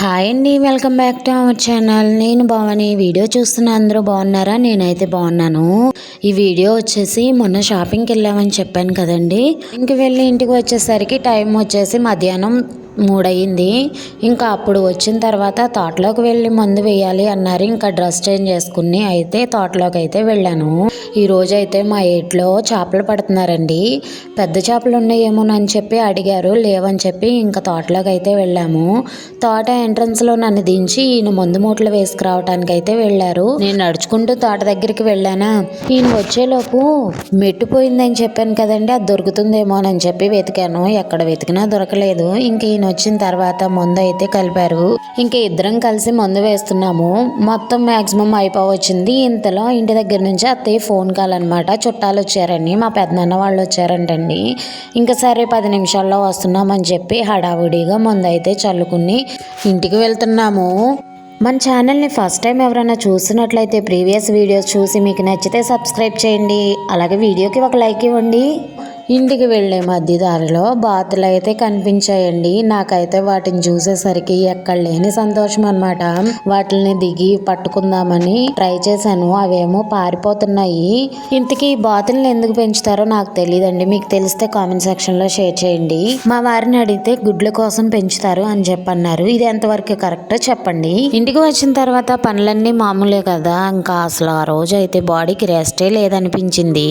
Hi అండి, welcome back to our channel. నేను Bhavani. Video చూస్తున్న అందరూ బాగున్నారా? నేనైతే బాగున్నాను. ఈ వీడియో వచ్చేసి మొన్న షాపింగ్కి వెళ్ళామని చెప్పాను కదండి. ఇంక వెళ్ళి ఇంటికి వచ్చేసరికి టైం వచ్చేసి మధ్యాహ్నం 3 అయింది. ఇంకా అప్పుడు వచ్చిన తర్వాత తోటలోకి వెళ్ళి మందు వేయాలి అన్నారు. ఇంకా డ్రెస్ చేంజ్ చేసుకుని అయితే తోటలోకి అయితే వెళ్ళాను. ఈ రోజు అయితే మా ఏట్లో చేపలు పడుతున్నారండి. పెద్ద చేపలు ఉన్నాయేమోనని చెప్పి అడిగారు. లేవని చెప్పి ఇంకా తోటలోకి అయితే వెళ్ళాము. తోట ఎంట్రన్స్లో నన్ను దించి ఈయన మందు మూటలు వేసుకురావడానికి అయితే వెళ్ళారు. నేను నడుచుకుంటూ తోట దగ్గరికి వెళ్ళానా, ఈయన వచ్చేలోపు మెట్టుపోయిందని చెప్పాను కదండి, అది దొరుకుతుందేమోనని చెప్పి వెతికాను. ఎక్కడ వెతికినా దొరకలేదు. ఇంక ఈయన వచ్చిన తర్వాత మందు అయితే కలిపారు. ఇంక ఇద్దరం కలిసి మందు వేస్తున్నాము. మొత్తం మాక్సిమం అయిపోవచ్చింది. ఇంతలో ఇంటి దగ్గర నుంచి అత్తయ్య ఫోన్ కాల్ అనమాట. చుట్టాలు వచ్చారండి, మా పెద్దనాన్న వాళ్ళు వచ్చారంటండి. ఇంకా సరే 10 నిమిషాల్లో వస్తున్నామని చెప్పి హడావుడిగా మందు అయితే చల్లుకుని ఇంటికి వెళ్తున్నాము. మన ఛానల్ని ఫస్ట్ టైం ఎవరైనా చూసినట్లయితే ప్రీవియస్ వీడియోస్ చూసి మీకు నచ్చితే సబ్స్క్రైబ్ చేయండి. అలాగే వీడియోకి ఒక లైక్ ఇవ్వండి. ఇంటికి వెళ్ళే మధ్య దారిలో బాతులు అయితే కనిపించాయండి. నాకైతే వాటిని చూసేసరికి ఎక్కడ లేని సంతోషం అనమాట. వాటిని దిగి పట్టుకుందామని ట్రై చేశాను. అవేమో పారిపోతున్నాయి. ఇంతకీ ఈ బాతుల్ని ఎందుకు పెంచుతారో నాకు తెలియదండి. మీకు తెలిస్తే కామెంట్ సెక్షన్లో షేర్ చేయండి. మా వారిని అడిగితే గుడ్ల కోసం పెంచుతారు అని చెప్పన్నారు. ఇది ఎంతవరకు కరెక్టో చెప్పండి. ఇంటికి వచ్చిన తర్వాత పనులన్నీ మామూలే కదా. ఇంకా అసలు ఆ రోజు అయితే బాడీకి రెస్టే లేదనిపించింది.